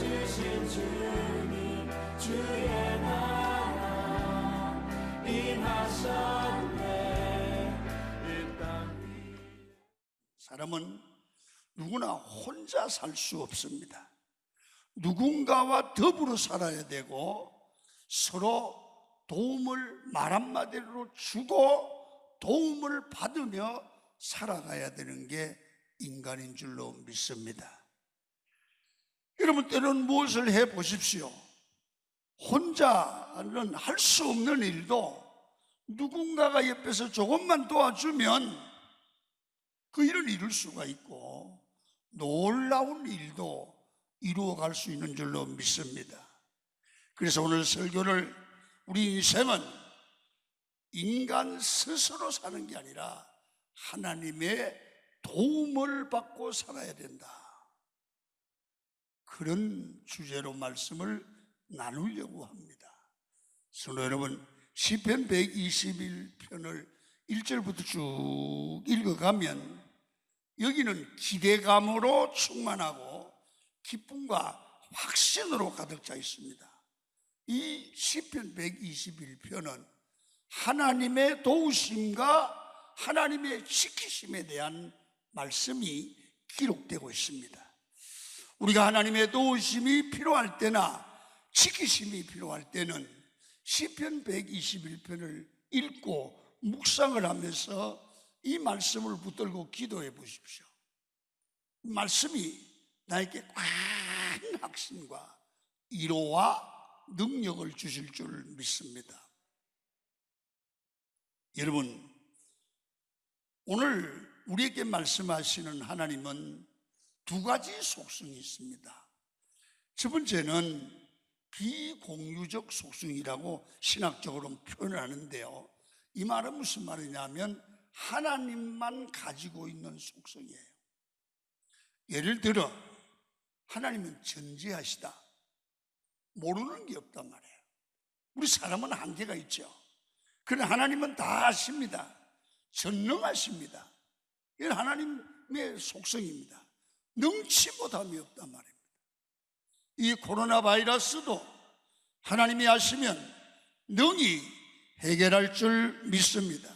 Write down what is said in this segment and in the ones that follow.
주신 주님 주의 나라 임하셨네 이 땅 위에. 사람은 누구나 혼자 살 수 없습니다. 누군가와 더불어 살아야 되고 서로 도움을 말 한마디로 주고 도움을 받으며 살아가야 되는 게 인간인 줄로 믿습니다. 여러분, 때로는 무엇을 해보십시오. 혼자는 할 수 없는 일도 누군가가 옆에서 조금만 도와주면 그 일을 이룰 수가 있고 놀라운 일도 이루어갈 수 있는 줄로 믿습니다. 그래서 오늘 설교를 우리 인생은 인간 스스로 사는 게 아니라 하나님의 도움을 받고 살아야 된다, 그런 주제로 말씀을 나누려고 합니다. 성도 여러분, 시편 121편을 1절부터 쭉 읽어가면 여기는 기대감으로 충만하고 기쁨과 확신으로 가득 차 있습니다. 이 시편 121편은 하나님의 도우심과 하나님의 지키심에 대한 말씀이 기록되고 있습니다. 우리가 하나님의 도우심이 필요할 때나 지키심이 필요할 때는 시편 121편을 읽고 묵상을 하면서 이 말씀을 붙들고 기도해 보십시오. 말씀이 나에게 큰 확신과 위로와 능력을 주실 줄 믿습니다. 여러분, 오늘 우리에게 말씀하시는 하나님은 두 가지 속성이 있습니다. 첫 번째는 비공유적 속성이라고 신학적으로 표현을 하는데요, 이 말은 무슨 말이냐면 하나님만 가지고 있는 속성이에요. 예를 들어 하나님은 전지하시다, 모르는 게 없단 말이에요. 우리 사람은 한계가 있죠. 그러나 하나님은 다 아십니다. 전능하십니다. 이건 하나님의 속성입니다. 능치 못함이 없단 말입니다. 이 코로나 바이러스도 하나님이 아시면 능히 해결할 줄 믿습니다.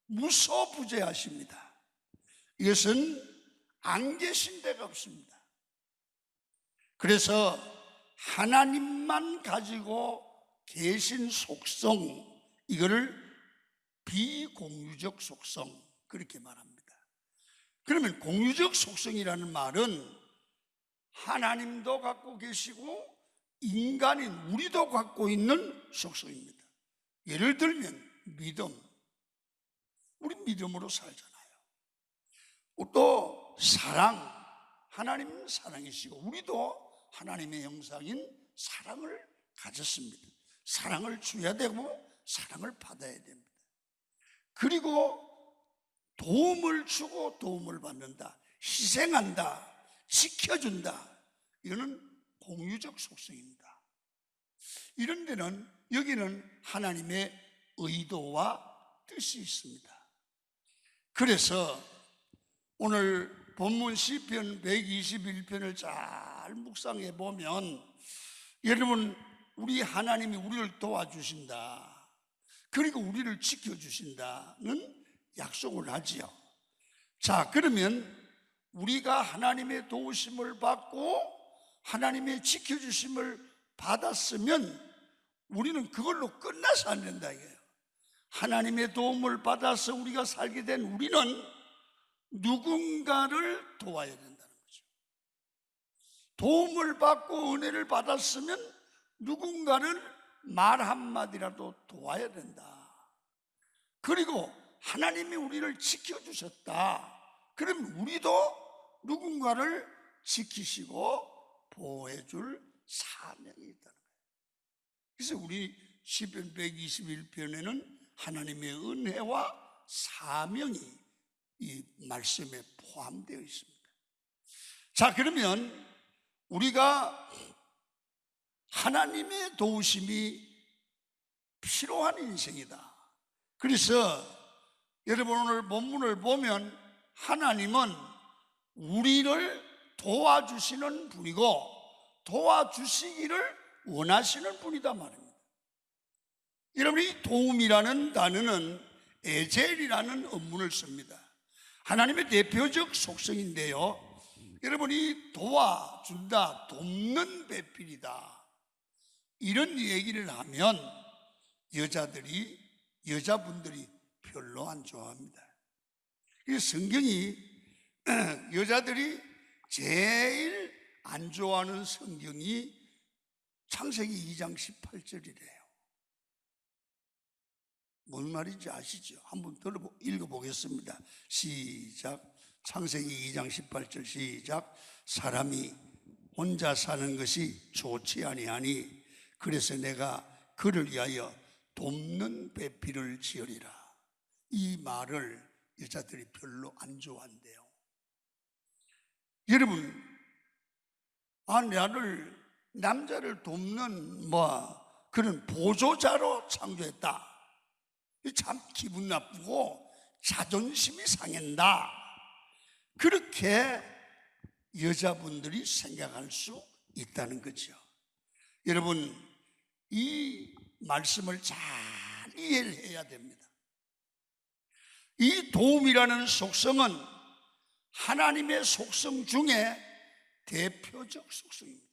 무소부재하십니다. 이것은 안 계신 데가 없습니다. 그래서 하나님만 가지고 계신 속성, 이거를 비공유적 속성, 그렇게 말합니다. 그러면 공유적 속성이라는 말은 하나님도 갖고 계시고 인간인 우리도 갖고 있는 속성입니다. 예를 들면 믿음, 우리 믿음으로 살잖아요. 또 사랑, 하나님은 사랑이시고 우리도 하나님의 형상인 사랑을 가졌습니다. 사랑을 줘야 되고 사랑을 받아야 됩니다. 그리고 도움을 주고 도움을 받는다, 희생한다, 지켜준다, 이거는 공유적 속성입니다. 이런 데는 여기는 하나님의 의도와 뜻이 있습니다. 그래서 오늘 본문 시편 121편을 잘 묵상해 보면 여러분, 우리 하나님이 우리를 도와주신다, 그리고 우리를 지켜주신다는 약속을 하지요. 자, 그러면 우리가 하나님의 도우심을 받고 하나님의 지켜주심을 받았으면 우리는 그걸로 끝나서 안 된다 이거예요. 하나님의 도움을 받아서 우리가 살게 된 우리는 누군가를 도와야 된다는 거죠. 도움을 받고 은혜를 받았으면 누군가를 말 한마디라도 도와야 된다. 그리고 하나님이 우리를 지켜주셨다, 그럼 우리도 누군가를 지키시고 보호해줄 사명이 있다는 거예요. 그래서 우리 시편 121편에는 하나님의 은혜와 사명이 이 말씀에 포함되어 있습니다. 자, 그러면 우리가 하나님의 도우심이 필요한 인생이다. 그래서 여러분, 오늘 본문을 보면 하나님은 우리를 도와주시는 분이고 도와주시기를 원하시는 분이다 말입니다. 여러분, 이 도움이라는 단어는 에젤이라는 어문을 씁니다. 하나님의 대표적 속성인데요, 여러분이 도와준다, 돕는 배필이다, 이런 얘기를 하면 여자분들이 별로 안 좋아합니다. 이 성경이 여자들이 제일 안 좋아하는 성경이 창세기 2장 18절이래요. 뭔 말인지 아시죠? 한번 읽어보겠습니다. 시작. 창세기 2장 18절 시작. 사람이 혼자 사는 것이 좋지 아니하니 그래서 내가 그를 위하여 돕는 배필을 지으리라. 이 말을 여자들이 별로 안 좋아한대요. 여러분, 나를 남자를 돕는 그런 보조자로 창조했다. 참 기분 나쁘고 자존심이 상한다. 그렇게 여자분들이 생각할 수 있다는 거죠. 여러분, 이 말씀을 잘 이해를 해야 됩니다. 이 도움이라는 속성은 하나님의 속성 중에 대표적 속성입니다.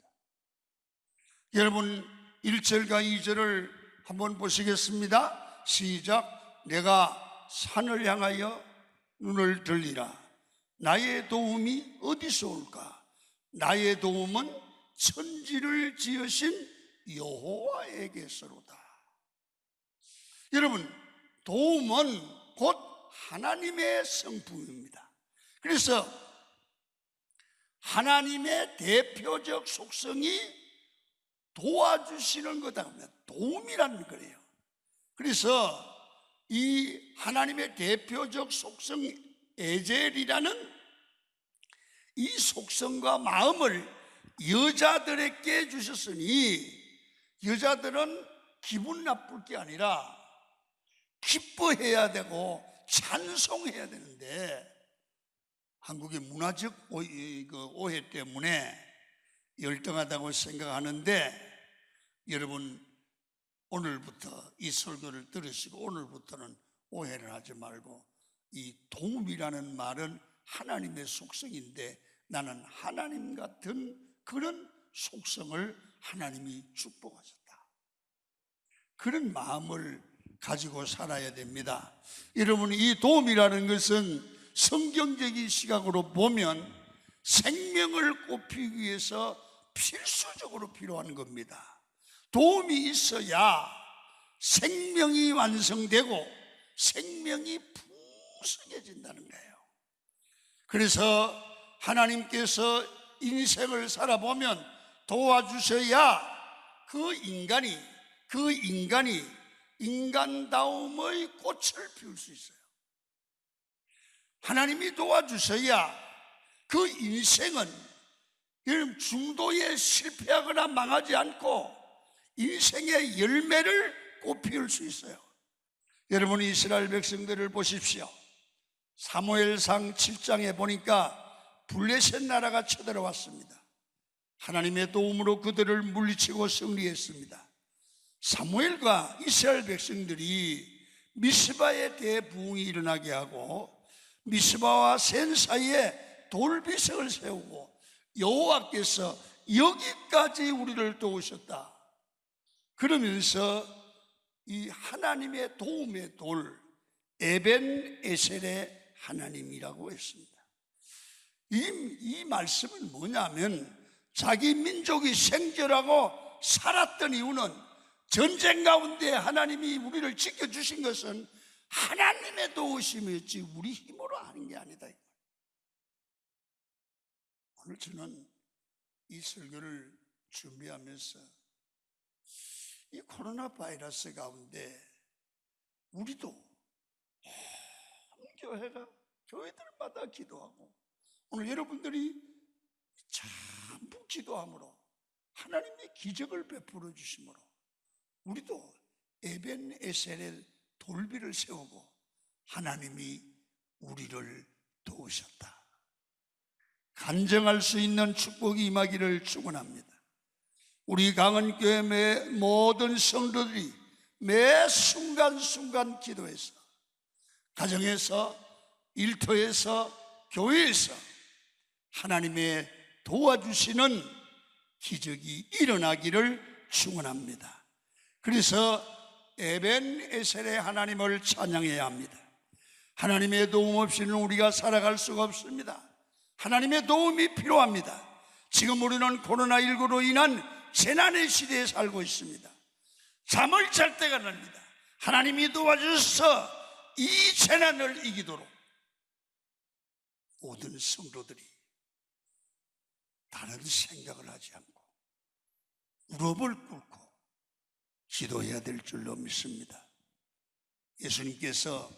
여러분, 1절과 2절을 한번 보시겠습니다. 시작. 내가 산을 향하여 눈을 들리라. 나의 도움이 어디서 올까? 나의 도움은 천지를 지으신 여호와에게서로다. 여러분, 도움은 곧 하나님의 성품입니다. 그래서 하나님의 대표적 속성이 도와주시는 거다 하면 도움이라는 거예요. 그래서 이 하나님의 대표적 속성 에젤이라는 이 속성과 마음을 여자들에게 주셨으니 여자들은 기분 나쁠 게 아니라 기뻐해야 되고 찬송해야 되는데, 한국의 문화적 오해 때문에 열등하다고 생각하는데, 여러분, 오늘부터 이 설교를 들으시고 오늘부터는 오해를 하지 말고, 이 도움이라는 말은 하나님의 속성인데 나는 하나님 같은 그런 속성을 하나님이 축복하셨다, 그런 마음을 가지고 살아야 됩니다. 여러분, 이 도움이라는 것은 성경적인 시각으로 보면 생명을 꽃피우기 위해서 필수적으로 필요한 겁니다. 도움이 있어야 생명이 완성되고 생명이 풍성해진다는 거예요. 그래서 하나님께서 인생을 살아보면 도와주셔야 그 인간이 인간다움의 꽃을 피울 수 있어요. 하나님이 도와주셔야 그 인생은 여러분 중도에 실패하거나 망하지 않고 인생의 열매를 꽃피울 수 있어요. 여러분, 이스라엘 백성들을 보십시오. 사무엘상 7장에 보니까 블레셋 나라가 쳐들어왔습니다. 하나님의 도움으로 그들을 물리치고 승리했습니다. 사무엘과 이스라엘 백성들이 미스바에 대부흥이 일어나게 하고 미스바와 센 사이에 돌비석을 세우고 여호와께서 여기까지 우리를 도우셨다, 그러면서 이 하나님의 도움의 돌 에벤 에셀의 하나님이라고 했습니다. 이 말씀은 뭐냐면 자기 민족이 생존하고 살았던 이유는 전쟁 가운데 하나님이 우리를 지켜주신 것은 하나님의 도우심이었지 우리 힘으로 하는 게 아니다. 오늘 저는 이 설교를 준비하면서 이 코로나 바이러스 가운데 우리도 교회가 교회들마다 기도하고 오늘 여러분들이 전부 기도함으로 하나님의 기적을 베풀어 주심으로 우리도 에벤 에셀의 돌비를 세우고 하나님이 우리를 도우셨다, 간증할 수 있는 축복이 임하기를 축원합니다. 우리 강은교회 모든 성도들이 매 순간순간 기도해서 가정에서, 일터에서, 교회에서 하나님의 도와주시는 기적이 일어나기를 축원합니다. 그래서 에벤에셀의 하나님을 찬양해야 합니다. 하나님의 도움 없이는 우리가 살아갈 수가 없습니다. 하나님의 도움이 필요합니다. 지금 우리는 코로나19로 인한 재난의 시대에 살고 있습니다. 잠을 잘 때가 납니다. 하나님이 도와주셔서 이 재난을 이기도록 모든 성도들이 다른 생각을 하지 않고 무릎을 꿇고 기도해야 될 줄로 믿습니다. 예수님께서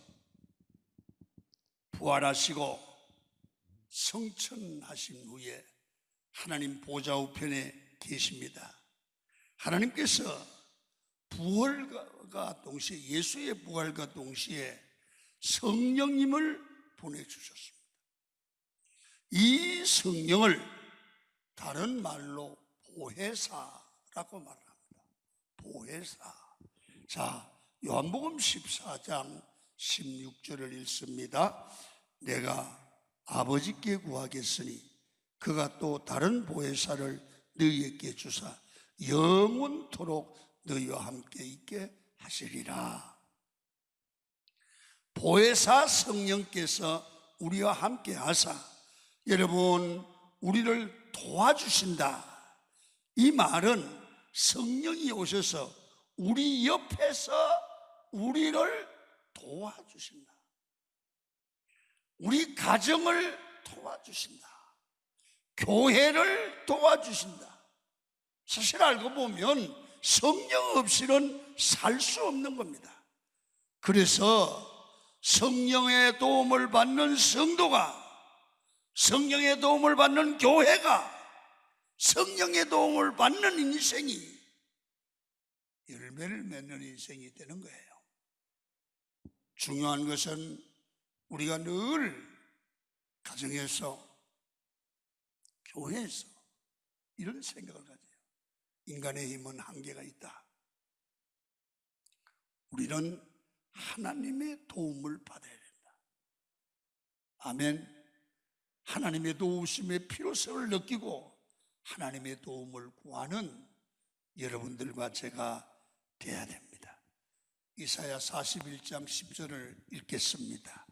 부활하시고 성천하신 후에 하나님 보좌 우편에 계십니다. 하나님께서 부활과 동시에, 예수의 부활과 동시에 성령님을 보내주셨습니다. 이 성령을 다른 말로 보혜사라고 말합니다. 보혜사. 자, 요한복음 14장 16절을 읽습니다. 내가 아버지께 구하겠으니 그가 또 다른 보혜사를 너희에게 주사 영원토록 너희와 함께 있게 하시리라. 보혜사 성령께서 우리와 함께 하사, 여러분, 우리를 도와주신다. 이 말은 성령이 오셔서 우리 옆에서 우리를 도와주신다. 우리 가정을 도와주신다. 교회를 도와주신다. 사실 알고 보면 성령 없이는 살 수 없는 겁니다. 그래서 성령의 도움을 받는 성도가, 성령의 도움을 받는 교회가, 성령의 도움을 받는 인생이 열매를 맺는 인생이 되는 거예요. 중요한 것은 우리가 늘 가정에서, 교회에서 이런 생각을 가져요. 인간의 힘은 한계가 있다. 우리는 하나님의 도움을 받아야 된다. 아멘. 하나님의 도우심의 필요성을 느끼고 하나님의 도움을 구하는 여러분들과 제가 돼야 됩니다. 이사야 41장 10절을 읽겠습니다.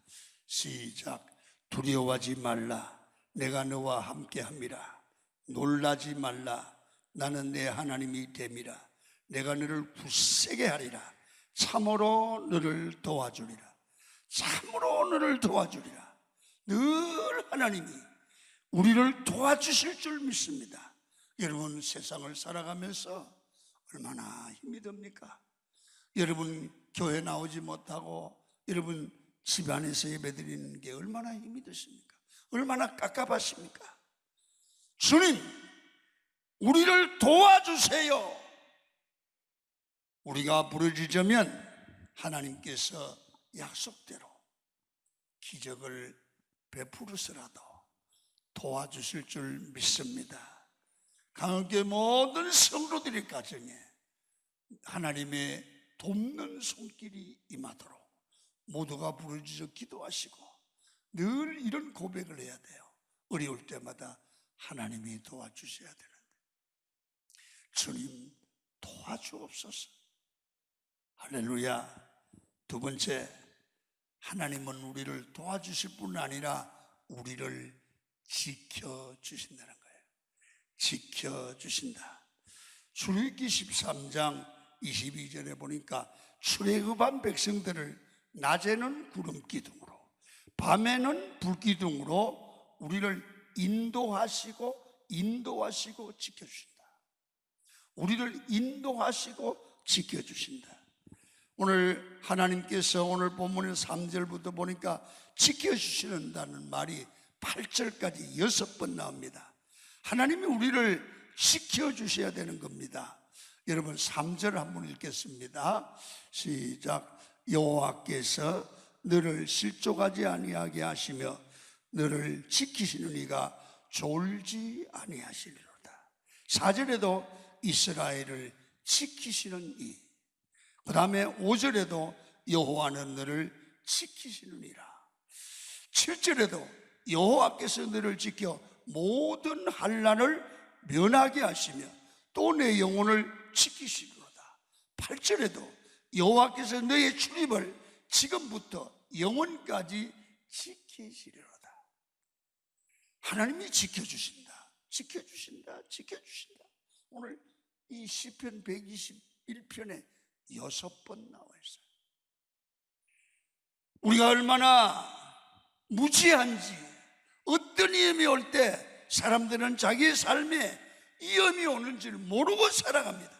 시작. 두려워하지 말라. 내가 너와 함께함이라. 놀라지 말라. 나는 내 하나님이 됨이라. 내가 너를 굳세게 하리라. 참으로 너를 도와주리라. 참으로 너를 도와주리라. 늘 하나님이 우리를 도와주실 줄 믿습니다. 여러분, 세상을 살아가면서 얼마나 힘이 듭니까? 여러분, 교회 나오지 못하고 여러분 집안에서 예배드리는 게 얼마나 힘이 드십니까? 얼마나 깝깝하십니까? 주님, 우리를 도와주세요. 우리가 부르짖으면 하나님께서 약속대로 기적을 베푸르서라도 도와주실 줄 믿습니다. 강원교회 모든 성도들의 가정에 하나님의 돕는 손길이 임하도록 모두가 부르짖어 기도하시고 늘 이런 고백을 해야 돼요. 어려울 때마다 하나님이 도와주셔야 되는데, 주님 도와주옵소서. 할렐루야. 두 번째, 하나님은 우리를 도와주실 뿐 아니라 우리를 지켜주신다는 거예요. 지켜주신다. 출애굽기 13장 22절에 보니까 출애굽한 백성들을 낮에는 구름 기둥으로, 밤에는 불 기둥으로 우리를 인도하시고 지켜주신다. 우리를 인도하시고 지켜주신다. 오늘 하나님께서 오늘 본문의 3절부터 보니까 지켜주시는다는 말이 8절까지 6번 나옵니다. 하나님이 우리를 지켜주셔야 되는 겁니다. 여러분, 3절 한번 읽겠습니다. 시작. 여호와께서 너를 실족하지 아니하게 하시며 너를 지키시는 이가 졸지 아니하시리로다. 4절에도 이스라엘을 지키시는 이. 그 다음에 5절에도 여호와는 너를 지키시느니라. 7절에도 여호와께서 너를 지켜 모든 환난을 면하게 하시며 또 내 영혼을 지키시리로다. 8절에도 여호와께서 너의 출입을 지금부터 영원까지 지키시리로다. 하나님이 지켜주신다, 지켜주신다, 지켜주신다. 오늘 이 시편 121편에 6번 나와 있어요. 우리가 얼마나 무지한지, 어떤 위험이 올 때 사람들은 자기의 삶에 위험이 오는 줄 모르고 살아갑니다.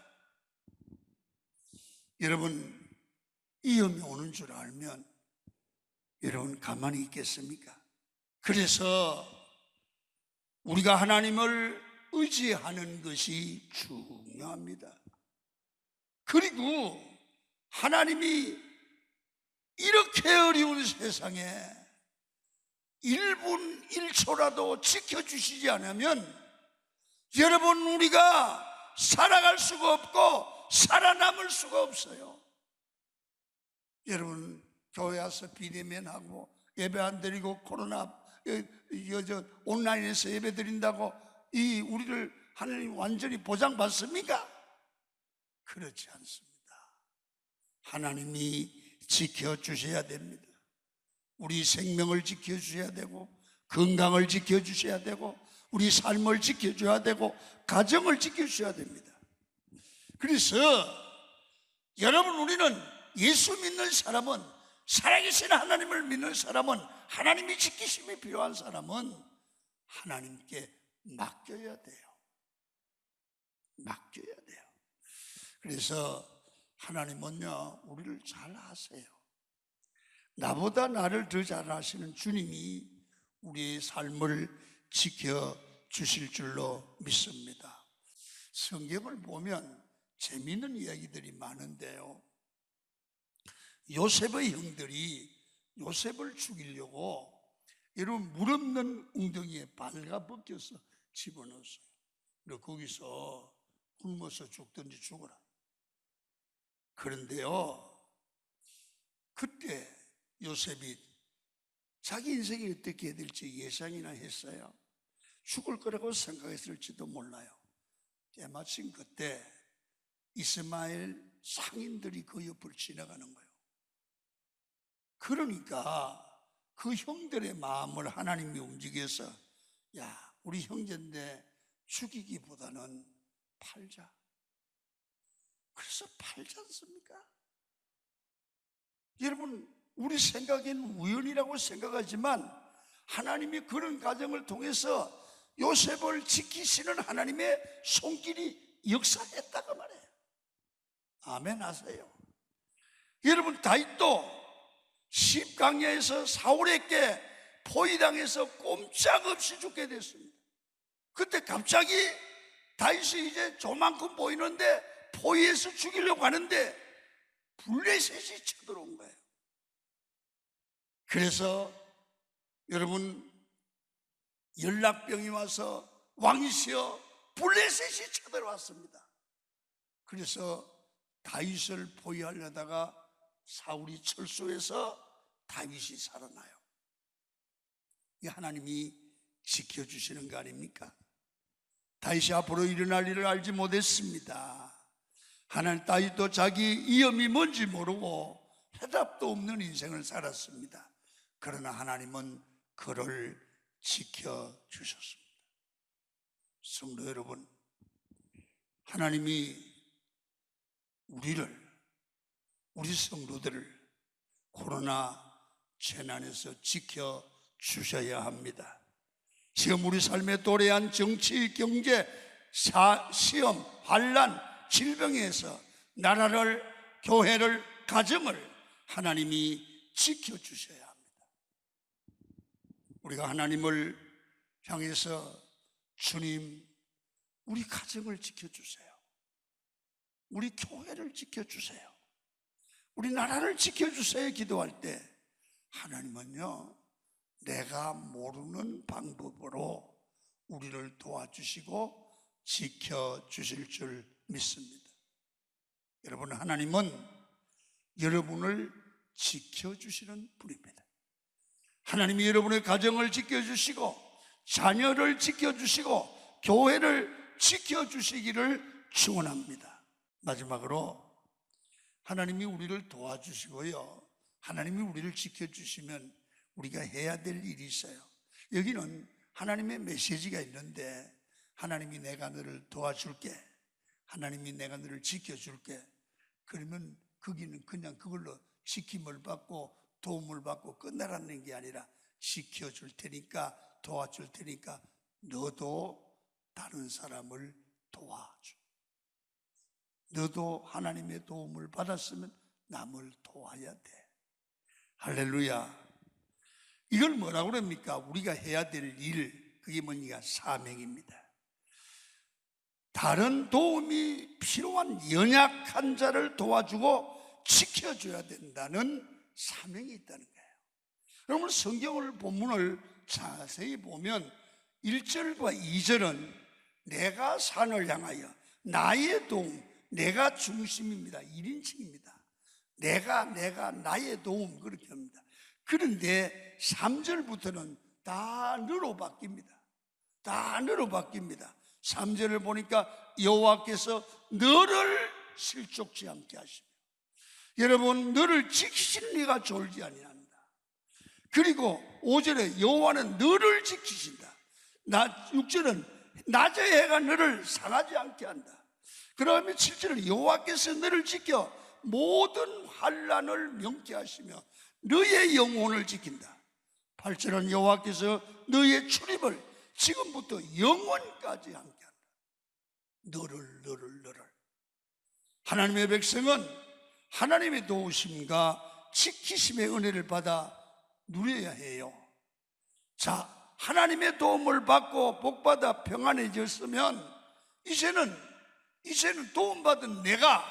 여러분, 위험이 오는 줄 알면 여러분 가만히 있겠습니까? 그래서 우리가 하나님을 의지하는 것이 중요합니다. 그리고 하나님이 이렇게 어려운 세상에 1분 1초라도 지켜주시지 않으면 여러분, 우리가 살아갈 수가 없고 살아남을 수가 없어요. 여러분, 교회 와서 비대면하고 예배 안 드리고 코로나 온라인에서 예배 드린다고 이 우리를 하나님 완전히 보장받습니까? 그렇지 않습니다. 하나님이 지켜주셔야 됩니다. 우리 생명을 지켜주셔야 되고, 건강을 지켜주셔야 되고, 우리 삶을 지켜줘야 되고, 가정을 지켜주셔야 됩니다. 그래서 여러분, 우리는 예수 믿는 사람은, 살아계신 하나님을 믿는 사람은, 하나님이 지키심이 필요한 사람은 하나님께 맡겨야 돼요. 맡겨야 돼요. 그래서 하나님은요, 우리를 잘 아세요. 나보다 나를 더 잘 아시는 주님이 우리의 삶을 지켜주실 줄로 믿습니다. 성경을 보면 재미있는 이야기들이 많은데요, 요셉의 형들이 요셉을 죽이려고 여러분 물 없는 웅덩이에 발가벗겨서 집어넣었어요. 그리고 거기서 굶어서 죽든지 죽어라. 그런데요, 그때 요셉이 자기 인생이 어떻게 될지 예상이나 했어요. 죽을 거라고 생각했을지도 몰라요. 때마침 그때 이스마엘 상인들이 그 옆을 지나가는 거예요. 그러니까 그 형들의 마음을 하나님이 움직여서, 야, 우리 형제인데 죽이기보다는 팔자. 그래서 팔지 않습니까? 여러분, 우리 생각에는 우연이라고 생각하지만 하나님이 그런 과정을 통해서 요셉을 지키시는 하나님의 손길이 역사했다고 말해요. 아멘 하세요. 여러분, 다윗도 십강야에서 사울에게 포위당해서 꼼짝없이 죽게 됐습니다. 그때 갑자기 다윗이 이제 조만큼 보이는데 포위해서 죽이려고 하는데 블레셋이 쳐들어온 거예요. 그래서 여러분, 연락병이 와서 왕이시여, 블레셋이 쳐들어왔습니다. 그래서 다윗을 포위하려다가 사울이 철수해서 다윗이 살아나요. 이 하나님이 지켜주시는 거 아닙니까? 다윗이 앞으로 일어날 일을 알지 못했습니다. 하나님, 다윗도 자기 위험이 뭔지 모르고 해답도 없는 인생을 살았습니다. 그러나 하나님은 그를 지켜주셨습니다. 성도 여러분, 하나님이 우리 성도들을 코로나 재난에서 지켜주셔야 합니다. 지금 우리 삶에 도래한 정치, 경제, 시험, 환난, 질병에서 나라를, 교회를, 가정을 하나님이 지켜주셔야 합니다. 우리가 하나님을 향해서, 주님, 우리 가정을 지켜주세요. 우리 교회를 지켜주세요. 우리 나라를 지켜주세요 기도할 때 하나님은요, 내가 모르는 방법으로 우리를 도와주시고 지켜주실 줄 믿습니다. 여러분, 하나님은 여러분을 지켜주시는 분입니다. 하나님이 여러분의 가정을 지켜주시고 자녀를 지켜주시고 교회를 지켜주시기를 축원합니다. 마지막으로 하나님이 우리를 도와주시고요, 하나님이 우리를 지켜주시면 우리가 해야 될 일이 있어요. 여기는 하나님의 메시지가 있는데, 하나님이 내가 너를 도와줄게, 하나님이 내가 너를 지켜줄게, 그러면 거기는 그냥 그걸로 지킴을 받고 도움을 받고 끝나라는 게 아니라, 지켜줄 테니까 도와줄 테니까 너도 다른 사람을 도와줘. 너도 하나님의 도움을 받았으면 남을 도와야 돼. 할렐루야. 이걸 뭐라고 그럽니까? 우리가 해야 될 일, 그게 뭐니까 사명입니다. 다른 도움이 필요한 연약한 자를 도와주고 지켜줘야 된다는 사명이 있다는 거예요. 여러분, 성경을 본문을 자세히 보면 1절과 2절은 내가 산을 향하여 나의 도움, 내가 중심입니다. 1인칭입니다. 내가 나의 도움, 그렇게 합니다. 그런데 3절부터는 다 너로 바뀝니다. 다 너로 바뀝니다. 3절을 보니까 여호와께서 너를 실족지 않게 하시며, 여러분, 너를 지키시는 이가 졸지 아니한다. 그리고 5절에 여호와는 너를 지키신다. 6절은 낮의 해가 너를 상하지 않게 한다. 그러면 7절은 여호와께서 너를 지켜 모든 환난을 명쾌하시며 너의 영혼을 지킨다. 8절은 여호와께서 너의 출입을 지금부터 영원까지 함께 한다. 너를 하나님의 백성은 하나님의 도우심과 지키심의 은혜를 받아 누려야 해요. 자, 하나님의 도움을 받고 복받아 평안해졌으면 이제는 도움받은 내가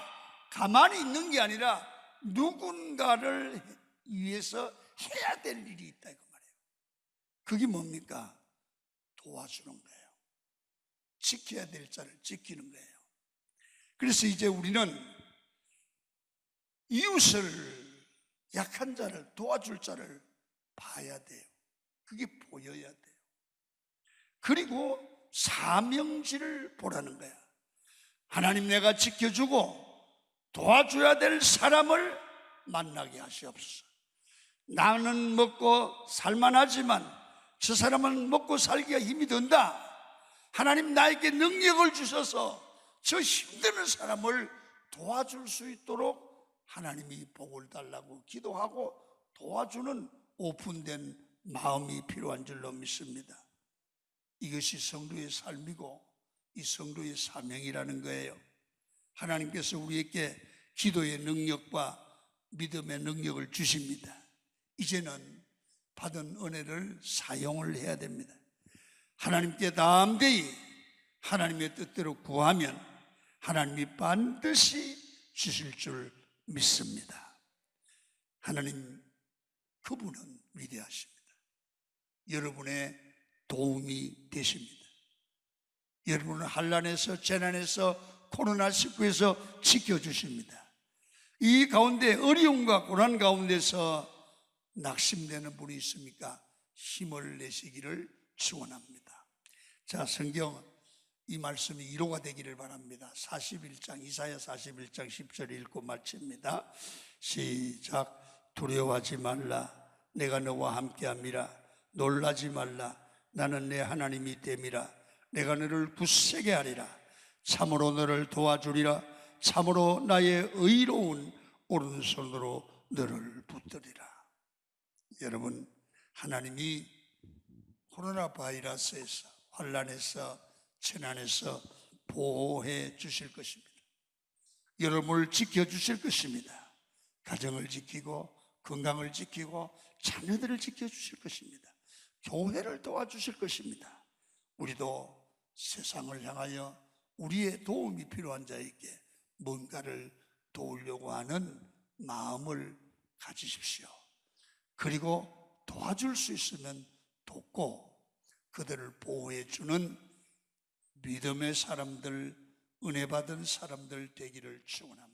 가만히 있는 게 아니라 누군가를 위해서 해야 될 일이 있다, 이거 말이에요. 그게 뭡니까? 도와주는 거예요. 지켜야 될 자를 지키는 거예요. 그래서 이제 우리는 이웃을, 약한 자를 도와줄 자를 봐야 돼요. 그게 보여야 돼요. 그리고 사명지를 보라는 거야. 하나님, 내가 지켜주고 도와줘야 될 사람을 만나게 하시옵소서. 나는 먹고 살만하지만 저 사람은 먹고 살기가 힘이 든다. 하나님, 나에게 능력을 주셔서 저 힘드는 사람을 도와줄 수 있도록 하나님이 복을 달라고 기도하고 도와주는 오픈된 마음이 필요한 줄로 믿습니다. 이것이 성도의 삶이고 이 성도의 사명이라는 거예요. 하나님께서 우리에게 기도의 능력과 믿음의 능력을 주십니다. 이제는 받은 은혜를 사용을 해야 됩니다. 하나님께 담대히 하나님의 뜻대로 구하면 하나님이 반드시 주실 줄 믿습니다. 하나님, 그분은 위대하십니다. 여러분의 도움이 되십니다. 여러분을 환난에서, 재난에서, 코로나19에서 지켜주십니다. 이 가운데 어려움과 고난 가운데서 낙심되는 분이 있습니까? 힘을 내시기를 축원합니다. 자, 성경 이 말씀이 이루가 되기를 바랍니다. 41장, 이사야 41장 10절 읽고 마칩니다. 시작. 두려워하지 말라, 내가 너와 함께함이라. 놀라지 말라, 나는 내 하나님이 됨이라. 내가 너를 굳세게 하리라. 참으로 너를 도와주리라. 참으로 나의 의로운 오른손으로 너를 붙들리라. 여러분, 하나님이 코로나 바이러스에서, 환난에서, 재난에서 보호해 주실 것입니다. 여러분을 지켜주실 것입니다. 가정을 지키고 건강을 지키고 자녀들을 지켜주실 것입니다. 교회를 도와주실 것입니다. 우리도 세상을 향하여 우리의 도움이 필요한 자에게 뭔가를 도우려고 하는 마음을 가지십시오. 그리고 도와줄 수 있으면 돕고 그들을 보호해 주는 믿음의 사람들, 은혜 받은 사람들 되기를 축원합니다.